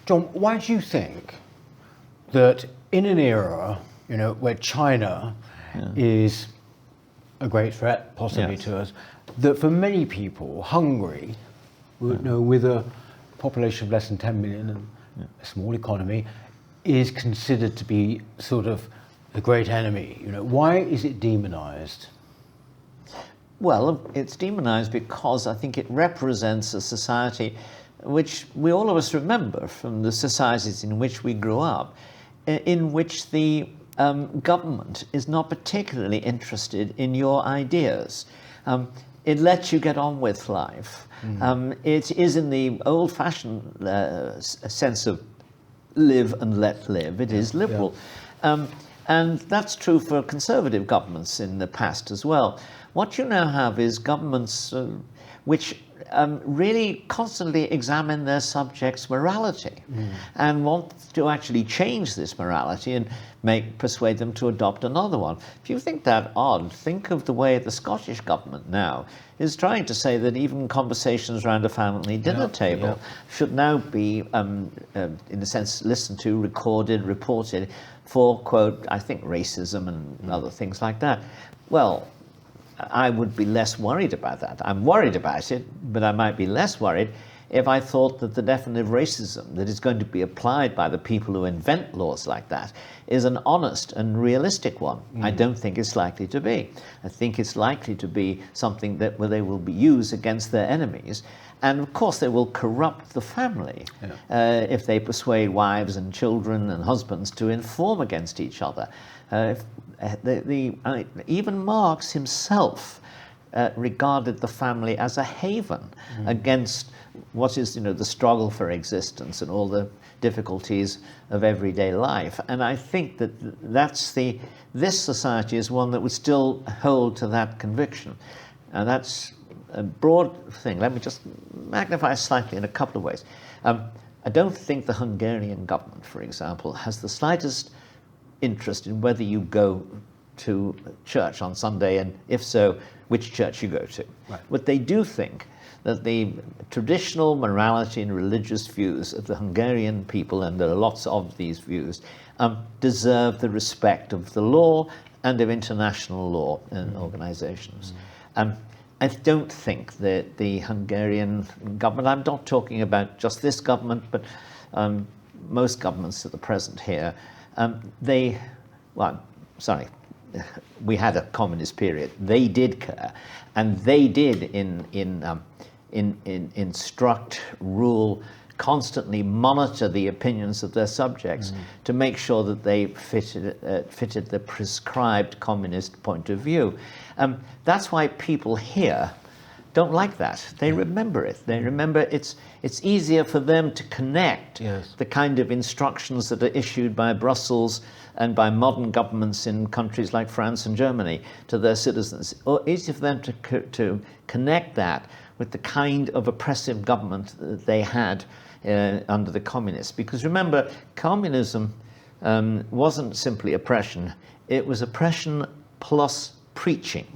John, why do you think that in an era, where China is a great threat, possibly to us, that for many people, Hungary, with a population of less than 10 million and a small economy, is considered to be sort of the great enemy? Why is it demonized? Well, it's demonized because I think it represents a society which we all of us remember from the societies in which we grew up, in which the government is not particularly interested in your ideas. It lets you get on with life. It is in the old-fashioned sense of live and let live. It is liberal. And that's true for conservative governments in the past as well. What you now have is governments which really constantly examine their subjects' morality and want to actually change this morality and persuade them to adopt another one. If you think that odd, think of the way the Scottish government now is trying to say that even conversations around a family dinner table should now be, in a sense, listened to, recorded, reported for, quote, I think racism and other things like that. Well, I would be less worried about that. I'm worried about it, but I might be less worried if I thought that the definition of racism that is going to be applied by the people who invent laws like that is an honest and realistic one. I don't think it's likely to be. I think it's likely to be something where they will be used against their enemies. And of course they will corrupt the family if they persuade wives and children and husbands to inform against each other. Even Marx himself regarded the family as a haven against what is, the struggle for existence and all the difficulties of everyday life. And I think that this society is one that would still hold to that conviction. And that's a broad thing. Let me just magnify slightly in a couple of ways. I don't think the Hungarian government, for example, has the slightest interest in whether you go to church on Sunday, and if so, which church you go to. Right. But they do think that the traditional morality and religious views of the Hungarian people, and there are lots of these views, deserve the respect of the law and of international law and organizations. I don't think that the Hungarian government, I'm not talking about just this government, but most governments at the present here, we had a communist period. They did care, and they did instruct, rule, constantly monitor the opinions of their subjects to make sure that they fitted the prescribed communist point of view. That's why people here don't like that. They remember it. They remember it's easier for them to connect the kind of instructions that are issued by Brussels and by modern governments in countries like France and Germany to their citizens. Or easier for them to connect that with the kind of oppressive government that they had under the communists. Because remember, communism wasn't simply oppression. It was oppression plus preaching.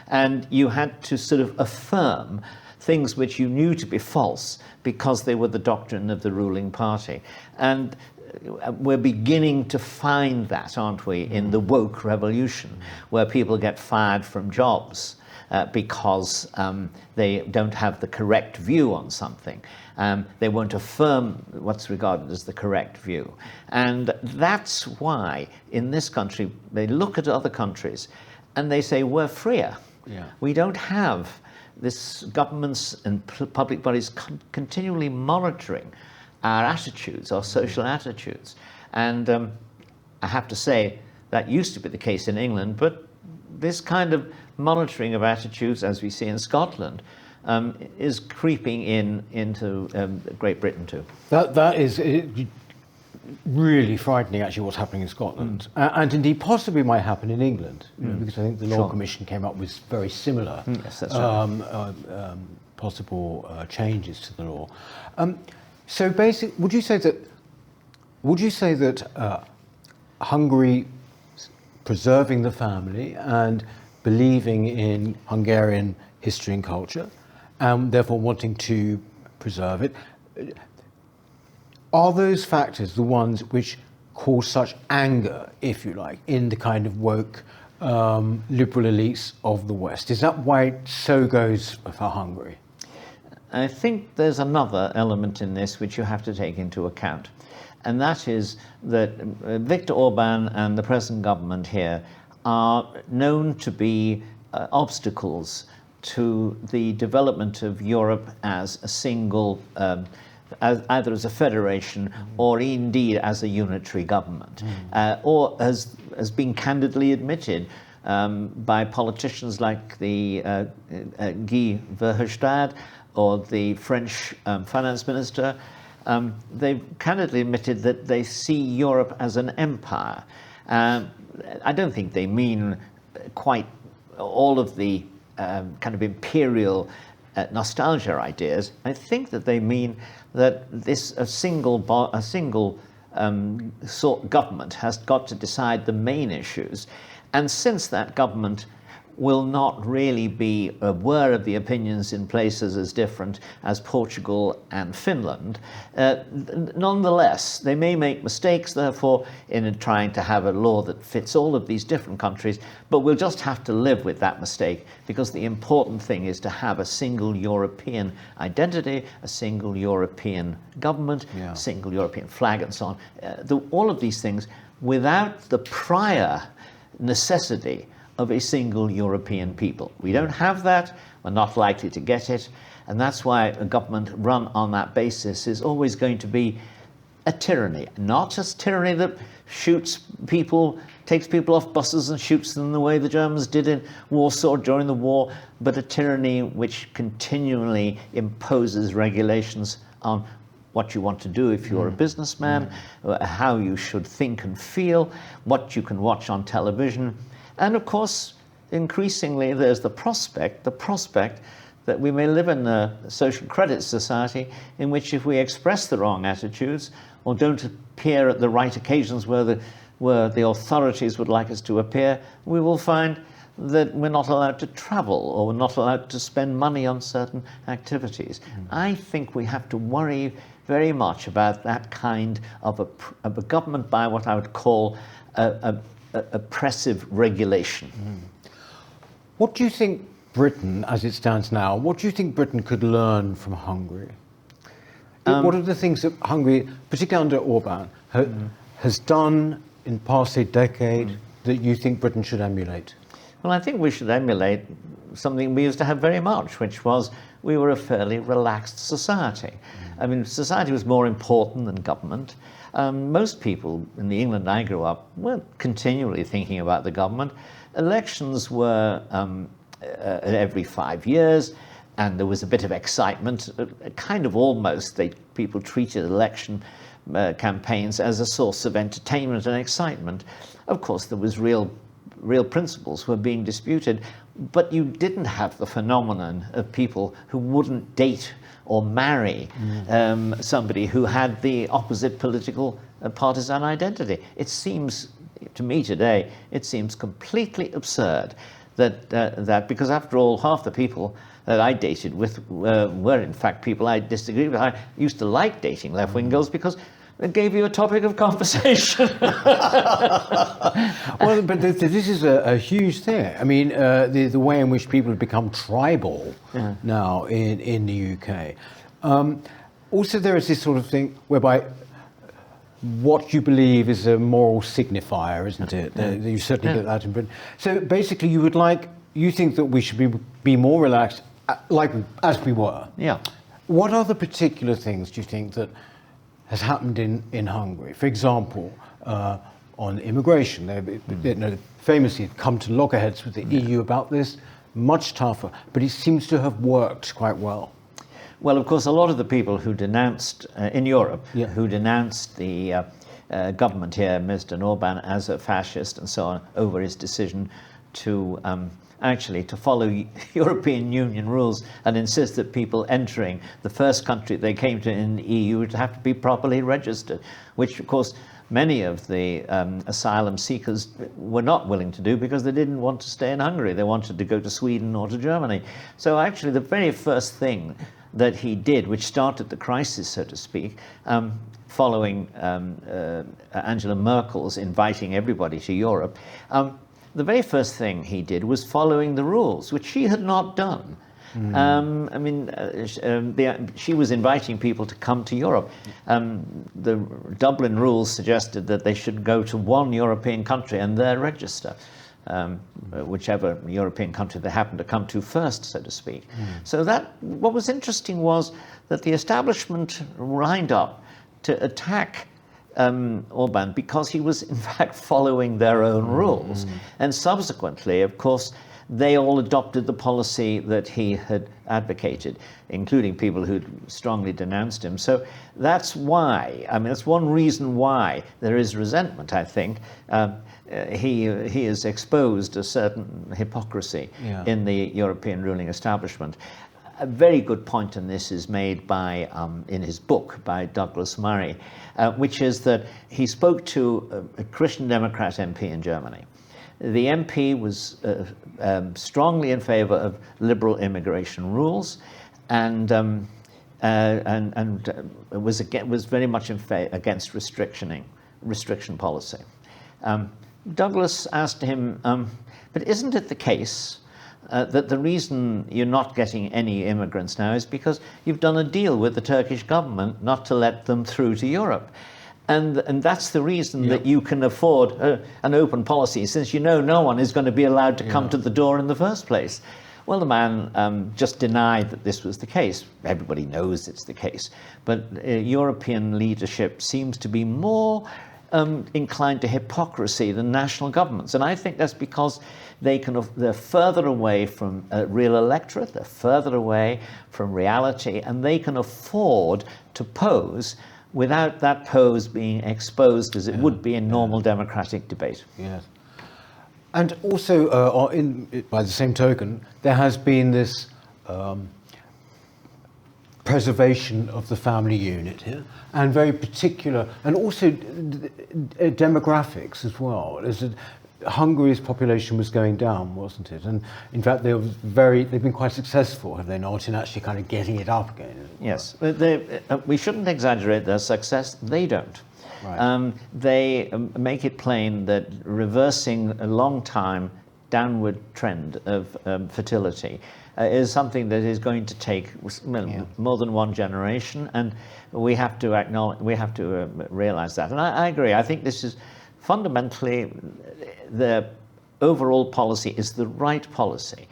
And you had to sort of affirm things which you knew to be false because they were the doctrine of the ruling party. And we're beginning to find that, aren't we, in the woke revolution, where people get fired from jobs because they don't have the correct view on something. They won't affirm what's regarded as the correct view. And that's why in this country, they look at other countries and they say, we're freer. We don't have this governments and public bodies continually monitoring our attitudes, our social attitudes. And I have to say, that used to be the case in England, but this kind of monitoring of attitudes, as we see in Scotland, is creeping into Great Britain too. That is really frightening, actually, what's happening in Scotland, and indeed possibly might happen in England, because I think the Law Commission came up with very similar possible changes to the law. So basically, would you say that Hungary preserving the family and believing in Hungarian history and culture, and therefore wanting to preserve it, are those factors the ones which cause such anger, if you like, in the kind of woke liberal elites of the West? Is that why so goes for Hungary? I think there's another element in this which you have to take into account, and that is that Viktor Orban and the present government here are known to be obstacles to the development of Europe as a single, either as a federation or indeed as a unitary government, or as being candidly admitted by politicians like the Guy Verhofstadt or the French finance minister. They've candidly admitted that they see Europe as an empire. I don't think they mean quite all of the kind of imperial nostalgia ideas. I think that they mean that a single sort government has got to decide the main issues, and since that government will not really be aware of the opinions in places as different as Portugal and Finland. Nonetheless, they may make mistakes, therefore, in trying to have a law that fits all of these different countries, but we'll just have to live with that mistake, because the important thing is to have a single European identity, a single European government, a single European flag, and so on. All of these things without the prior necessity of a single European people. We don't have that, we're not likely to get it, and that's why a government run on that basis is always going to be a tyranny. Not just tyranny that shoots people, takes people off buses and shoots them the way the Germans did in Warsaw during the war, but a tyranny which continually imposes regulations on what you want to do if you're a businessman, how you should think and feel, what you can watch on television. And of course, increasingly, there's the prospect that we may live in a social credit society in which if we express the wrong attitudes or don't appear at the right occasions where the authorities would like us to appear, we will find that we're not allowed to travel or we're not allowed to spend money on certain activities. I think we have to worry very much about that kind of a government by what I would call oppressive regulation. What do you think Britain, as it stands now, what do you think Britain could learn from Hungary? What are the things that Hungary, particularly under Orban, has done in the past, say, decade that you think Britain should emulate? Well, I think we should emulate something we used to have very much, which was we were a fairly relaxed society. I mean, society was more important than government. Most people in the England I grew up weren't continually thinking about the government. Elections were every 5 years, and there was a bit of excitement, kind of almost. People treated election campaigns as a source of entertainment and excitement. Of course, there was real principles were being disputed, but you didn't have the phenomenon of people who wouldn't date or marry somebody who had the opposite political partisan identity. It seems, to me today, it seems completely absurd that because after all, half the people that I dated with were in fact people I disagreed with. I used to like dating left-wing girls because it gave you a topic of conversation. Well, but this is a huge thing. I mean, the way in which people have become tribal now in the UK. Also, there is this sort of thing whereby what you believe is a moral signifier, isn't it? You certainly get that in Britain. So basically, you think that we should be more relaxed, as we were. Yeah. What other particular things do you think that has happened in Hungary? For example, on immigration, they famously come to loggerheads with the EU about this, much tougher, but it seems to have worked quite well. Well, of course, a lot of the people who denounced, in Europe, who denounced the government here, Mr. Orban, as a fascist and so on, over his decision to actually to follow European Union rules and insist that people entering the first country they came to in the EU would have to be properly registered, which, of course, many of the asylum seekers were not willing to do because they didn't want to stay in Hungary. They wanted to go to Sweden or to Germany. So actually the very first thing that he did, which started the crisis, so to speak, following Angela Merkel's inviting everybody to Europe, the very first thing he did was following the rules, which she had not done. She was inviting people to come to Europe. The Dublin rules suggested that they should go to one European country and there register, whichever European country they happened to come to first, so to speak. So what was interesting was that the establishment lined up to attack Orban because he was in fact following their own rules. And subsequently, of course, they all adopted the policy that he had advocated, including people who'd strongly denounced him. So that's why, that's one reason why there is resentment, I think. He has exposed a certain hypocrisy in the European ruling establishment. A very good point on this is made by, in his book, by Douglas Murray, which is that he spoke to a Christian Democrat MP in Germany. The MP was strongly in favor of liberal immigration rules, and was very much against restriction policy. Douglas asked him, but isn't it the case that the reason you're not getting any immigrants now is because you've done a deal with the Turkish government not to let them through to Europe? And that's the reason that you can afford an open policy, since you know no one is going to be allowed to come to the door in the first place. Well, the man just denied that this was the case. Everybody knows it's the case. But European leadership seems to be more inclined to hypocrisy than national governments. And I think that's because they're further away from a real electorate, they're further away from reality, and they can afford to pose without that pose being exposed as it would be in normal democratic debate. Yes. And also, by the same token, there has been this preservation of the family unit here, and very particular, and also demographics as well. Hungary's population was going down, wasn't it? And in fact, they've been quite successful, have they not, in actually kind of getting it up again? Yes, we shouldn't exaggerate their success. They don't. Right. They make it plain that reversing a long time downward trend of fertility is something that is going to take more than one generation, and we have to realize that. And I agree. I think this is fundamentally the overall policy is the right policy.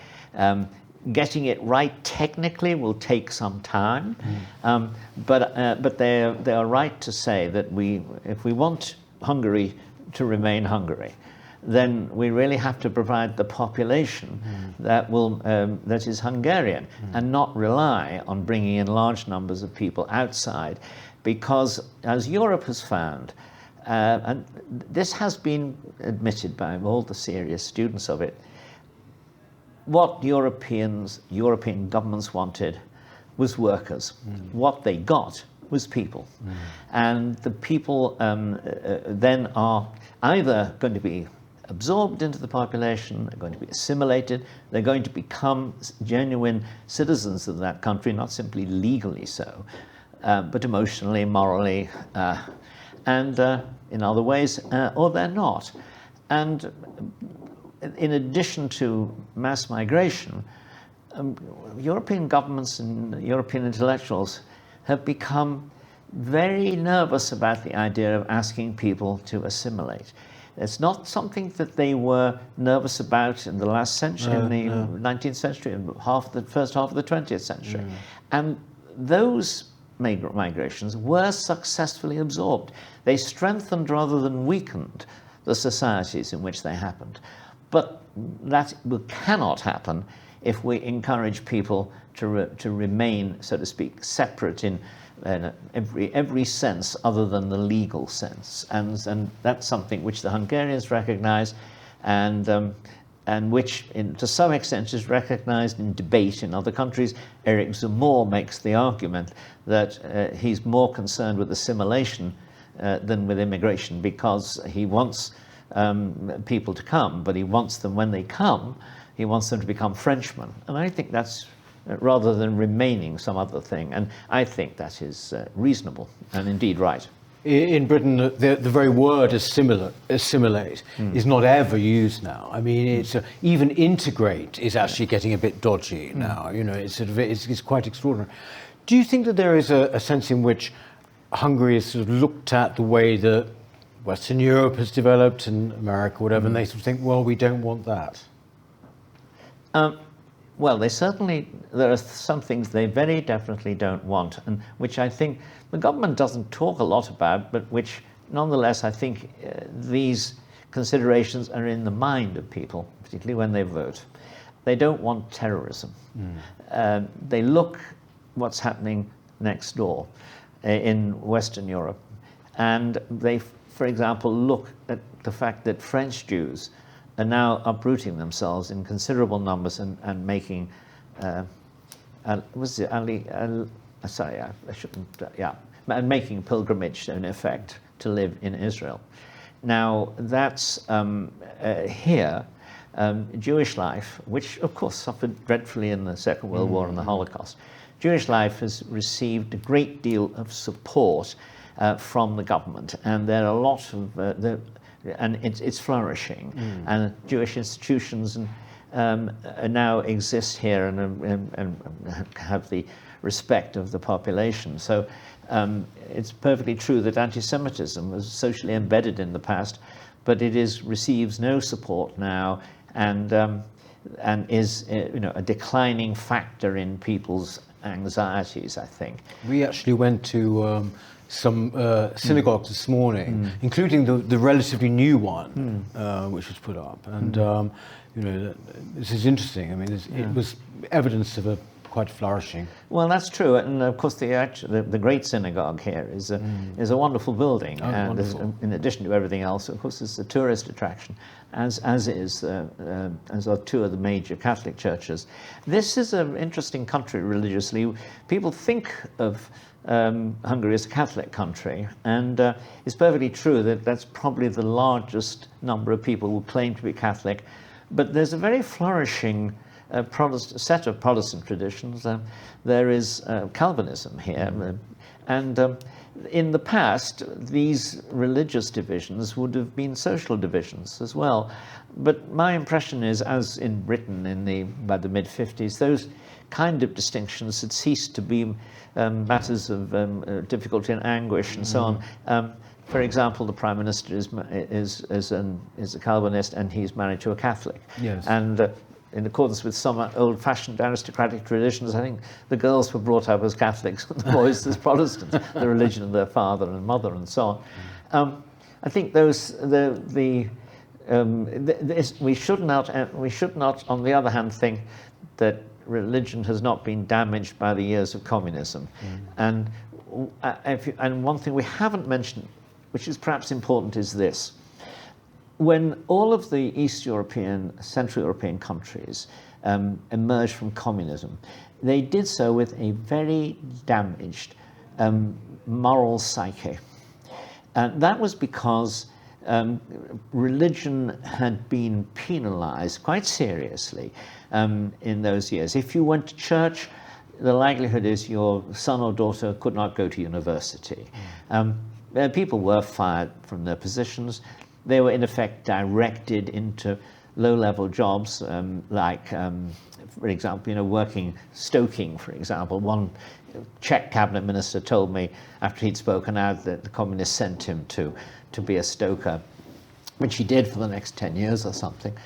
Getting it right technically will take some time, but they are right to say that if we want Hungary to remain Hungary, then we really have to provide the population that is Hungarian, and not rely on bringing in large numbers of people outside, because as Europe has found, and this has been admitted by all the serious students of it, what European governments wanted was workers. What they got was people. And the people then are either going to be absorbed into the population, they're going to be assimilated, they're going to become genuine citizens of that country, not simply legally so, but emotionally, morally, and in other ways, or they're not. And in addition to mass migration, European governments and European intellectuals have become very nervous about the idea of asking people to assimilate. It's not something that they were nervous about in the last century, in the 19th century, and the first half of the 20th century. And those migrations were successfully absorbed. They strengthened rather than weakened the societies in which they happened. But that cannot happen if we encourage people to remain, so to speak, separate in every sense other than the legal sense. And that's something which the Hungarians recognize, and which to some extent is recognized in debate in other countries. Eric Zemmour makes the argument that he's more concerned with assimilation than with immigration, because he wants people to come, but he wants them, when they come, he wants them to become Frenchmen. And I think that's rather than remaining some other thing. And I think that is reasonable and indeed right. In Britain, the very word assimilate is not ever used now. I mean, it's even integrate is actually getting a bit dodgy now. You know, it's quite extraordinary. Do you think that there is a sense in which Hungary has sort of looked at the way that Western Europe has developed and America, whatever, and they sort of think, well, we don't want that? Well, there are some things they very definitely don't want, and which I think the government doesn't talk a lot about, but which nonetheless I think these considerations are in the mind of people, particularly when they vote. They don't want terrorism. They look what's happening next door in Western Europe, and they, for example, look at the fact that French Jews are now uprooting themselves in considerable numbers and making, and making pilgrimage in effect to live in Israel. Now that's here, Jewish life, which of course suffered dreadfully in the Second World War and the Holocaust. Jewish life has received a great deal of support from the government, and there are a lot of and it's flourishing, and Jewish institutions now exist here and have the respect of the population. So it's perfectly true that anti-Semitism was socially embedded in the past, but it receives no support now, and is a declining factor in people's anxieties, I think. We actually went to some synagogues this morning, including the relatively new one, which was put up. And this is interesting. I mean, it was evidence of a quite flourishing. Well, that's true, and of course the great synagogue here is a wonderful building, and wonderful. In addition to everything else, of course, it's a tourist attraction, as are two of the major Catholic churches. This is an interesting country religiously. People think of Hungary is a Catholic country, and it's perfectly true that that's probably the largest number of people who claim to be Catholic, but there's a very flourishing set of Protestant traditions. There is Calvinism here, and in the past these religious divisions would have been social divisions as well. But my impression is, as in Britain by the mid-50s, those kind of distinctions had ceased to be matters of difficulty and anguish and so on. For example, the Prime Minister is a Calvinist, and he's married to a Catholic. Yes. And in accordance with some old-fashioned aristocratic traditions, I think the girls were brought up as Catholics, the boys as Protestants, the religion of their father and mother, and so on. I think we should not, on the other hand, think that religion has not been damaged by the years of communism. And one thing we haven't mentioned, which is perhaps important, is this. When all of the East European, Central European countries emerged from communism, they did so with a very damaged moral psyche. And that was because religion had been penalized quite seriously in those years. If you went to church, the likelihood is your son or daughter could not go to university. People were fired from their positions. They were in effect directed into low-level jobs, like, for example, stoking, for example. One Czech cabinet minister told me after he'd spoken out that the communists sent him to be a stoker, which he did for the next 10 years or something.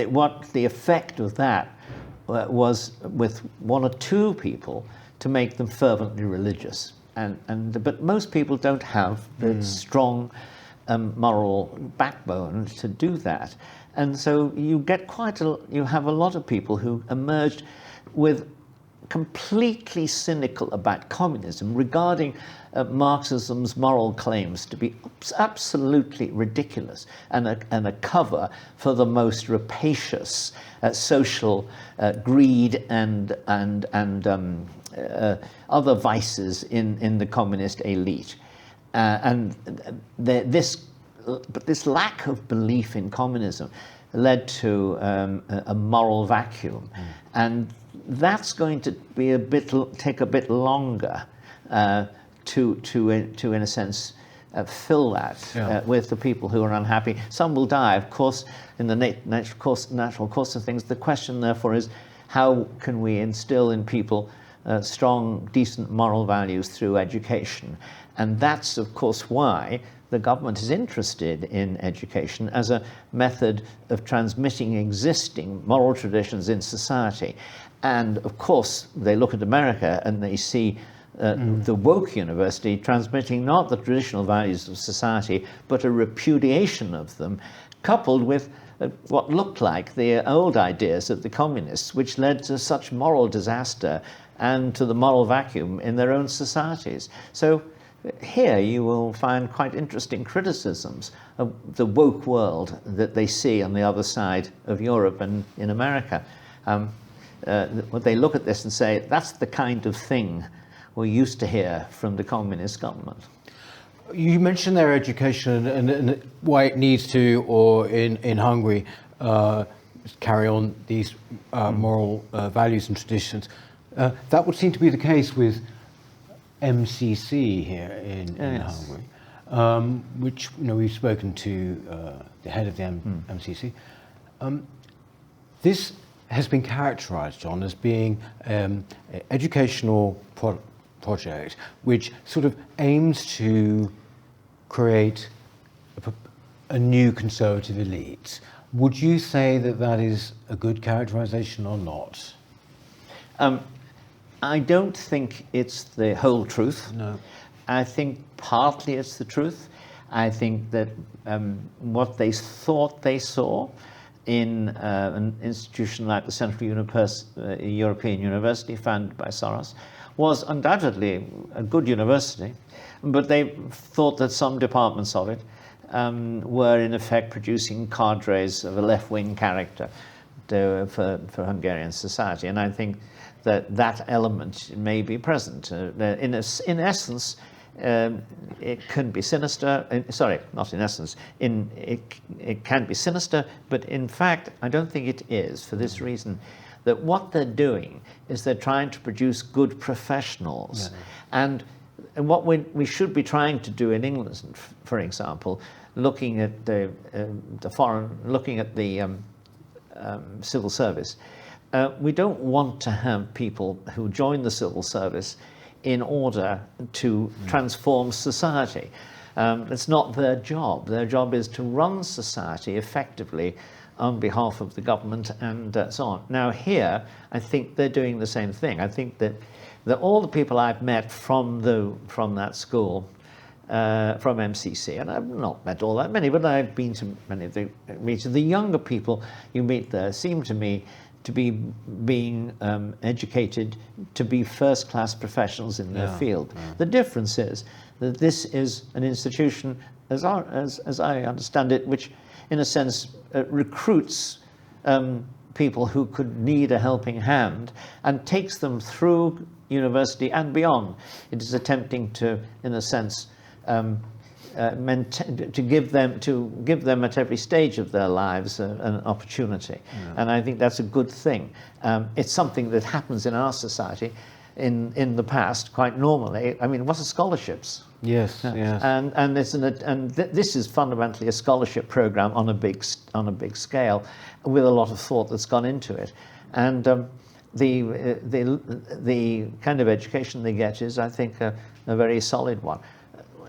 What the effect of that was with one or two people to make them fervently religious. But most people don't have the strong moral backbone to do that, and so you have a lot of people who emerged with completely cynical about communism, regarding Marxism's moral claims to be absolutely ridiculous and a cover for the most rapacious social greed and other vices in the communist elite. But this lack of belief in communism led to a moral vacuum, and that's going to be take a bit longer to in a sense fill that with the people who are unhappy. Some will die, of course, in the natural course of things. The question, therefore, is how can we instill in people strong, decent moral values through education? And that's, of course, why the government is interested in education as a method of transmitting existing moral traditions in society. And, of course, they look at America and they see the woke university transmitting not the traditional values of society, but a repudiation of them, coupled with what looked like the old ideas of the communists, which led to such moral disaster and to the moral vacuum in their own societies. So here you will find quite interesting criticisms of the woke world that they see on the other side of Europe and in America. They look at this and say, that's the kind of thing we used to hear from the communist government. You mentioned their education and why it needs to, or in Hungary, carry on these moral values and traditions. That would seem to be the case with MCC here in Hungary, which we've spoken to the head of the MCC. This has been characterised, John, as being an educational project which sort of aims to create a new conservative elite. Would you say that that is a good characterisation or not? I don't think it's the whole truth. No. I think partly it's the truth. I think that what they thought they saw in an institution like the Central European University, founded by Soros, was undoubtedly a good university, but they thought that some departments of it were in effect producing cadres of a left-wing character for Hungarian society. And I think that element may be present. In essence, it can be sinister. Sorry, not in essence. It can be sinister, but in fact, I don't think it is, for this reason, that what they're doing is they're trying to produce good professionals. And what we should be trying to do in England, for example, looking at the civil service, we don't want to have people who join the civil service in order to transform society. It's not their job. Their job is to run society effectively on behalf of the government and so on. Now here, I think they're doing the same thing. I think that all the people I've met from that school, from MCC, and I've not met all that many, but I've been to many of the meetings. The younger people you meet there seem to me to be being educated to be first-class professionals in their field. The difference is that this is an institution, as I understand it, which in a sense recruits people who could need a helping hand and takes them through university and beyond. It is attempting to, in a sense, to give them at every stage of their lives an opportunity. And I think that's a good thing. It's something that happens in our society in the past quite normally. I mean, what are scholarships? Yes, yes. And this is fundamentally a scholarship program on a big scale, with a lot of thought that's gone into it. And the kind of education they get is, I think, a very solid one.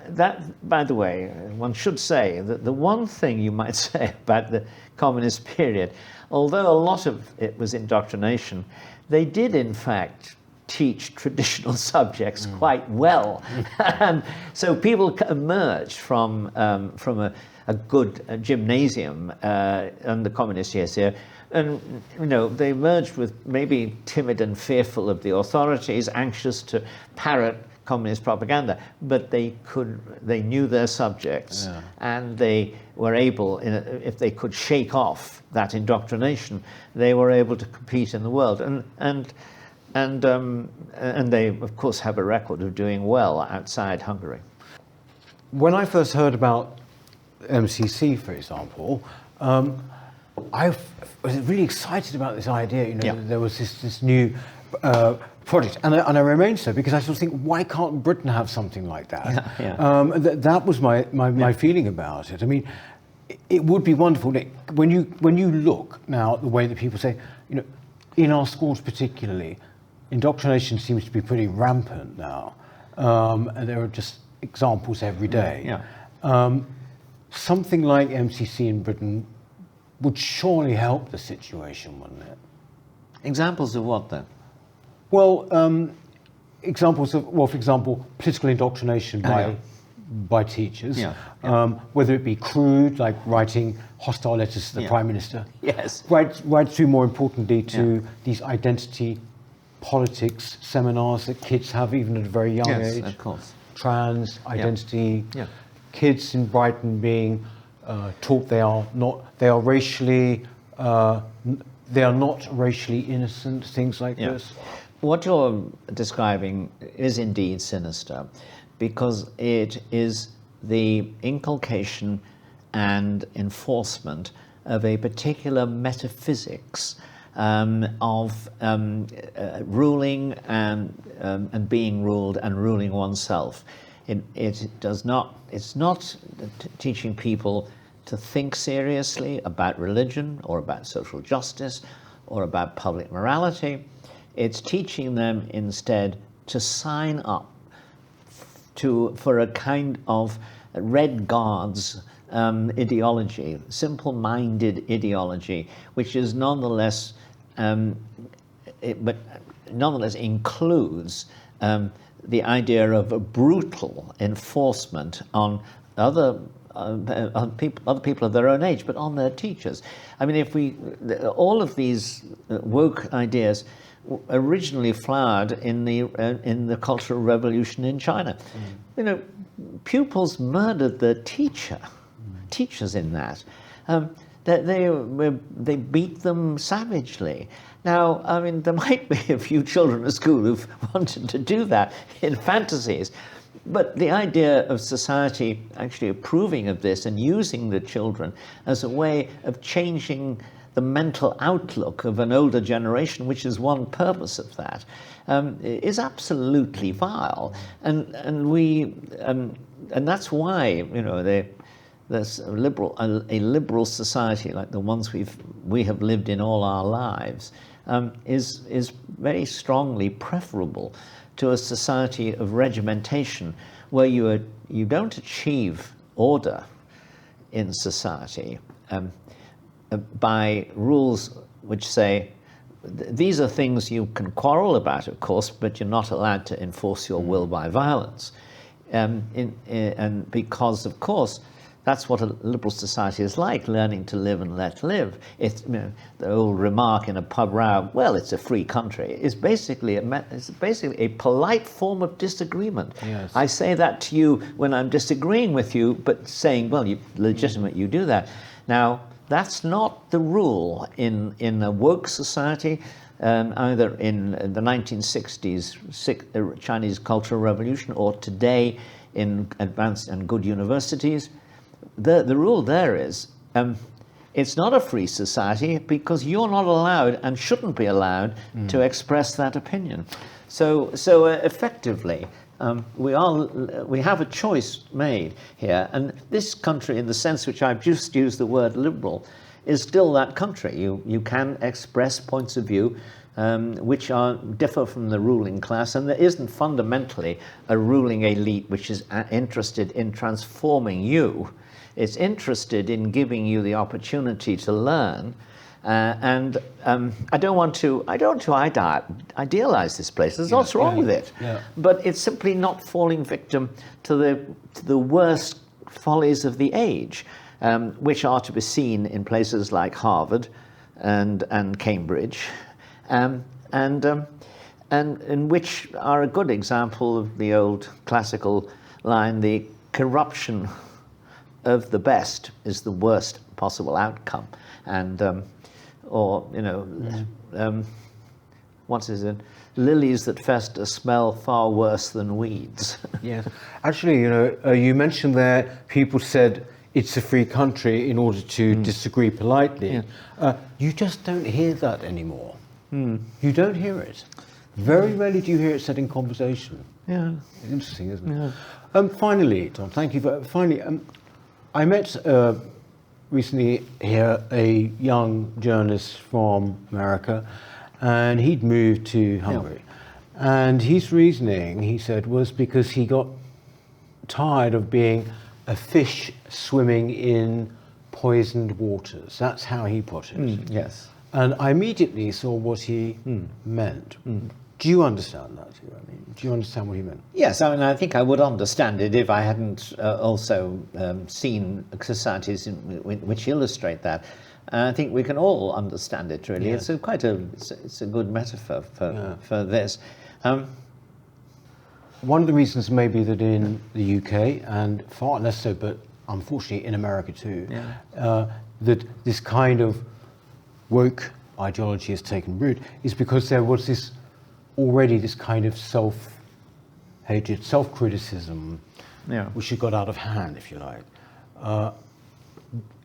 That, by the way, one should say that the one thing you might say about the communist period, although a lot of it was indoctrination, they did in fact teach traditional subjects quite well. And so people emerged from a good gymnasium and the communist years here, and they emerged with maybe timid and fearful of the authorities, anxious to parrot communist propaganda, but they knew their subjects, and they were able, if they could shake off that indoctrination, they were able to compete in the world, and they of course have a record of doing well outside Hungary. When I first heard about MCC, for example, I was really excited about this idea. You know, Yeah. there was this new project, and I remain so, because I sort of think, why can't Britain have something like that? That was my feeling about it. I mean, it would be wonderful when you look now at the way that people say, you know, in our schools particularly, indoctrination seems to be pretty rampant now, and there are just examples every day. Something like MCC in Britain would surely help the situation, wouldn't it? Examples of what then? Well, examples of, well, for example, political indoctrination by teachers, whether it be crude, like writing hostile letters to the Prime Minister, right through, more importantly, to these identity politics seminars that kids have even at a very young age. Of course. Trans identity, kids in Brighton being taught they are not racially innocent, things like this. What you're describing is indeed sinister, because it is the inculcation and enforcement of a particular metaphysics of ruling and being ruled and ruling oneself. It's not teaching people to think seriously about religion or about social justice or about public morality. It's teaching them instead to sign up for a kind of Red Guards ideology, simple-minded ideology, which is nonetheless, but nonetheless includes the idea of a brutal enforcement on other people of their own age, but on their teachers. I mean, all of these woke ideas originally flowered in the Cultural Revolution in China. You know, pupils murdered their teachers in that. They beat them savagely. Now, I mean, there might be a few children at school who've wanted to do that in fantasies, but the idea of society actually approving of this and using the children as a way of changing the mental outlook of an older generation, which is one purpose of that, is absolutely vile, and that's why, you know, there's a liberal society like the ones we have lived in all our lives is very strongly preferable to a society of regimentation, where you don't achieve order in society by rules which say, these are things you can quarrel about, of course, but you're not allowed to enforce your will by violence. And because, of course, that's what a liberal society is like, learning to live and let live. It's, you know, the old remark in a pub row, well, it's a free country, is basically a polite form of disagreement. Yes. I say that to you when I'm disagreeing with you, but saying, well, legitimate, you do that. Now, that's not the rule in a woke society, either in the 1960s Chinese Cultural Revolution or today in advanced and good universities. The rule there is, it's not a free society because you're not allowed and shouldn't be allowed to express that opinion. So effectively, we have a choice made here, and this country, in the sense which I've just used the word liberal, is still that country. You can express points of view which differ from the ruling class, and there isn't fundamentally a ruling elite which is interested in transforming you. It's interested in giving you the opportunity to learn, and I don't want to idealize this place. There's lots wrong with it, but it's simply not falling victim to the worst follies of the age, which are to be seen in places like Harvard and Cambridge, and which are a good example of the old classical line: the corruption of the best is the worst possible outcome. And or, you know, what is it? Lilies that fester smell far worse than weeds. Yes. Actually, you know, you mentioned there, people said it's a free country in order to disagree politely. You just don't hear that anymore. You don't hear it. Very rarely do you hear it said in conversation. Yeah. It's interesting, isn't it? Finally, Tom, thank you for. Finally, I met recently here a young journalist from America, and he'd moved to Hungary. And his reasoning, he said, was because he got tired of being a fish swimming in poisoned waters. That's how he put it. Yes. And I immediately saw what he meant. Do you understand that? I mean, do you understand what he meant? Yes, I mean, I think I would understand it if I hadn't also seen societies which illustrate that. I think we can all understand it, really. Yeah. It's a good metaphor for this. One of the reasons may be that in the UK, and far less so, but unfortunately in America too, that this kind of woke ideology has taken root, is because there was this kind of self-hatred, self-criticism, which had got out of hand, if you like.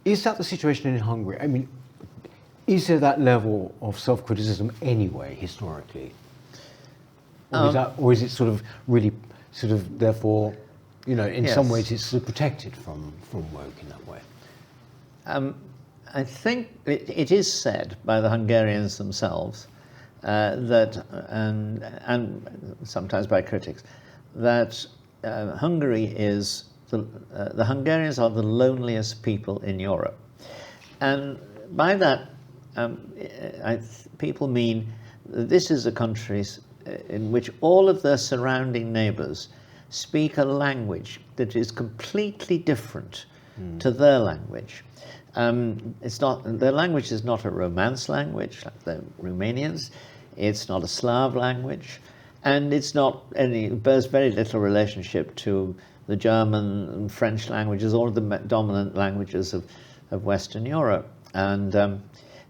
Is that the situation in Hungary? I mean, is there that level of self-criticism anyway, historically? Or is it sort of really, sort of, therefore, you know, in some ways it's sort of protected from woke in that way? I think it is said by the Hungarians themselves that, and sometimes by critics, that Hungary is the Hungarians are the loneliest people in Europe, and by that people mean that this is a country in which all of their surrounding neighbours speak a language that is completely different to their language. It's not, their language is not a Romance language like the Romanians. It's not a Slav language, and it's not it bears very little relationship to the German and French languages, or the dominant languages of Western Europe. And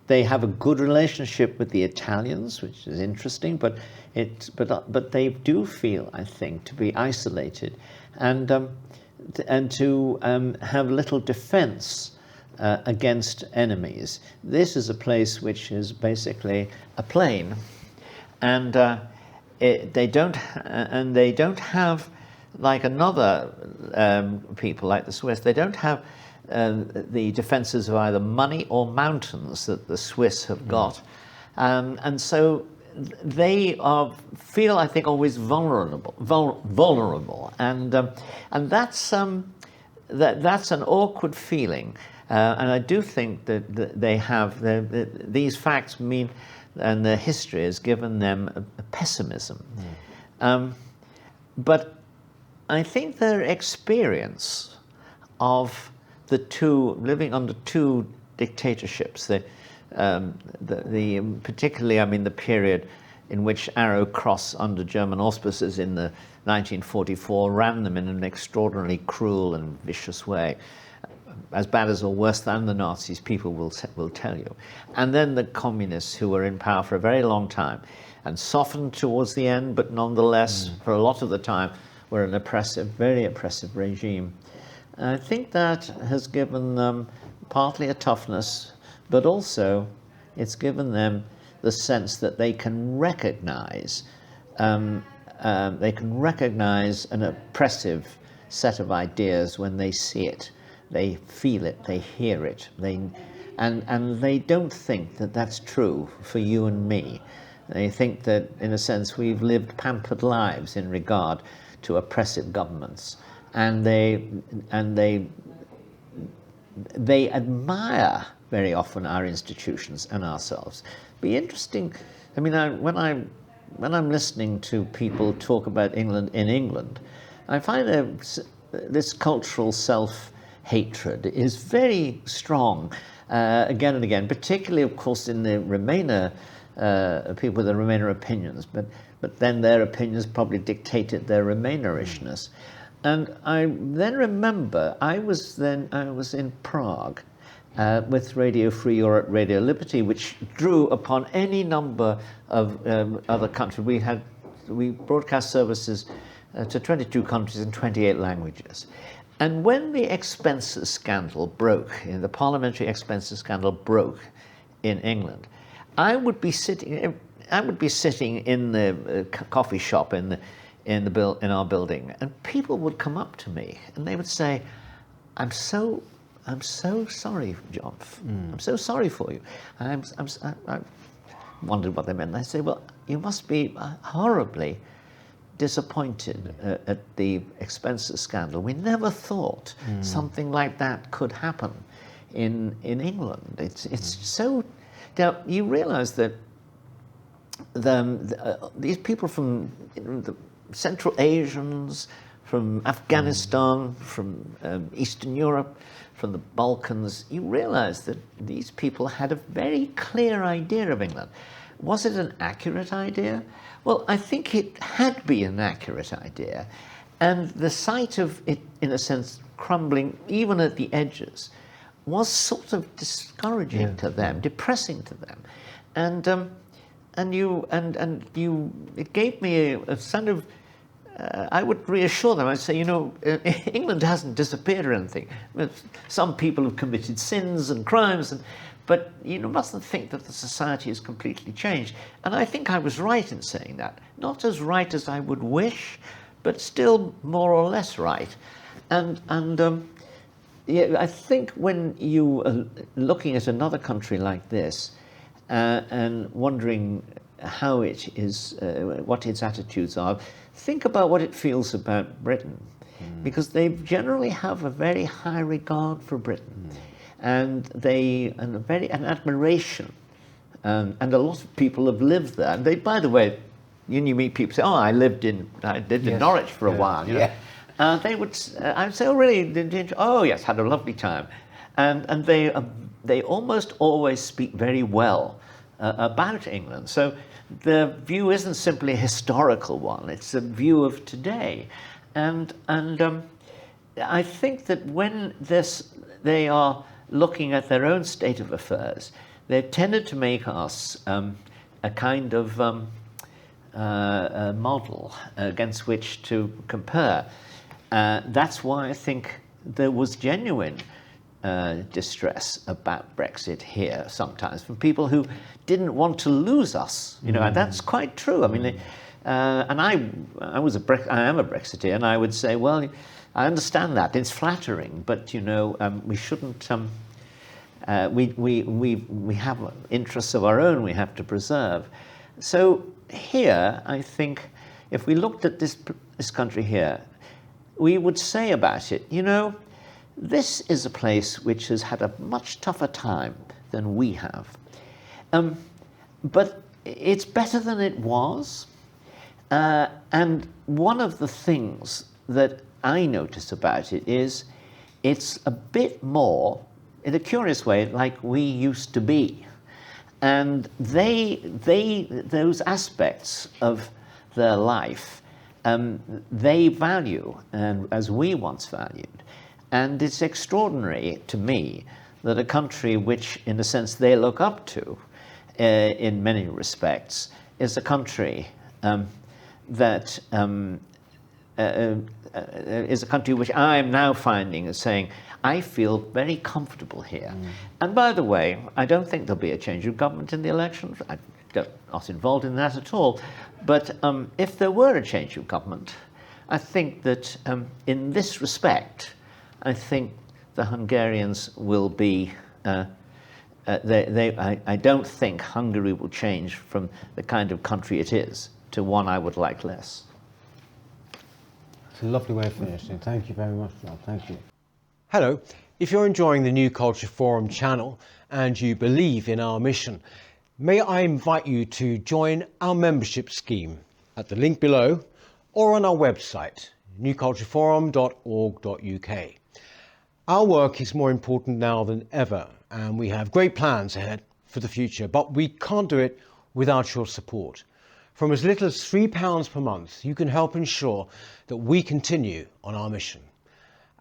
they have a good relationship with the Italians, which is interesting, but they do feel, I think, to be isolated, and to have little defense against enemies. This is a place which is basically a plain, and they don't have, like another people like the Swiss, they don't have the defences of either money or mountains that the Swiss have got, and so they feel, I think, always vulnerable, and that's an awkward feeling. And I do think that they have these facts mean, and their history has given them a pessimism. But I think their experience of the two, living under two dictatorships, particularly, I mean, the period in which Arrow Cross under German auspices in the 1944 ran them in an extraordinarily cruel and vicious way, as bad as or worse than the Nazis, people will tell you. And then the communists, who were in power for a very long time and softened towards the end, but nonetheless, for a lot of the time, were an oppressive, very oppressive regime. And I think that has given them partly a toughness, but also it's given them the sense that they can recognize an oppressive set of ideas when they see it. They feel it, they hear it, and they don't think that that's true for you and me. They think that, in a sense, we've lived pampered lives in regard to oppressive governments, and they admire very often our institutions and ourselves. Be interesting. I mean, when I'm listening to people talk about England in England, I find this cultural self-hatred is very strong again and again, particularly, of course, in the Remainer people with the Remainer opinions, but then their opinions probably dictated their Remainerishness. And I then remember I was in Prague with Radio Free Europe, Radio Liberty, which drew upon any number of other countries. We broadcast services to 22 countries in 28 languages. And when the expenses scandal broke, the parliamentary expenses scandal broke in England, I would be sitting in the coffee shop in our building, and people would come up to me and they would say, "I'm so sorry, John. I'm so sorry for you." I wondered what they meant. I say, "Well, you must be horribly disappointed at the expenses scandal. We never thought something like that could happen in England. It's so." Now you realise that these people from the Central Asians, from Afghanistan, from Eastern Europe, from the Balkans, you realise that these people had a very clear idea of England. Was it an accurate idea? Well, I think it had been an accurate idea, and the sight of it, in a sense, crumbling even at the edges was sort of discouraging to them, depressing to them, and it gave me a sort of. I would reassure them. I'd say, England hasn't disappeared or anything. Some people have committed sins and crimes, but you mustn't think that the society has completely changed. And I think I was right in saying that. Not as right as I would wish, but still more or less right. And I think when you are looking at another country like this and wondering how it is, what its attitudes are, think about what it feels about Britain, because they generally have a very high regard for Britain, and an admiration, and a lot of people have lived there. And they, by the way, you meet people say, "Oh, I lived in Norwich for a while." They would. I'd say, "Oh, really? Oh, yes, had a lovely time," and they almost always speak very well about England. So the view isn't simply a historical one; it's a view of today, and I think that when they are looking at their own state of affairs, they've tended to make us a kind of a model against which to compare. That's why I think there was genuine distress about Brexit here sometimes from people who didn't want to lose us, and that's quite true. I mean, and I am a Brexiteer, and I would say, well, I understand that it's flattering, but we shouldn't. We have interests of our own we have to preserve. So here, I think, if we looked at this country here, we would say about it, this is a place which has had a much tougher time than we have. But it's better than it was. And one of the things that I notice about it is it's a bit more, in a curious way, like we used to be. And those aspects of their life, they value, and as we once valued. And it's extraordinary to me that a country which, in a sense, they look up to in many respects, is a country that is a country which I am now finding as saying, I feel very comfortable here. And by the way, I don't think there'll be a change of government in the election. I'm not involved in that at all. But if there were a change of government, I think that in this respect, I think the Hungarians will be, I don't think Hungary will change from the kind of country it is to one I would like less. It's a lovely way of finishing. Thank you very much, John. Thank you. Hello. If you're enjoying the New Culture Forum channel and you believe in our mission, may I invite you to join our membership scheme at the link below or on our website, newcultureforum.org.uk. Our work is more important now than ever, and we have great plans ahead for the future, but we can't do it without your support. From as little as £3 per month, you can help ensure that we continue on our mission.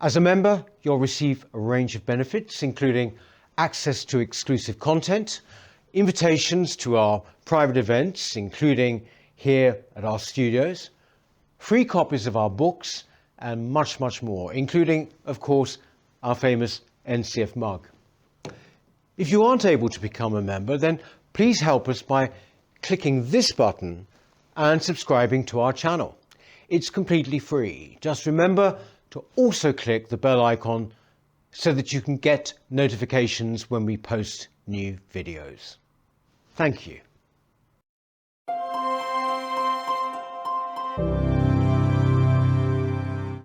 As a member, you'll receive a range of benefits, including access to exclusive content, invitations to our private events, including here at our studios, free copies of our books, and much, much more, including, of course, our famous NCF mug. If you aren't able to become a member, then please help us by clicking this button and subscribing to our channel. It's completely free. Just remember to also click the bell icon so that you can get notifications when we post new videos. Thank you.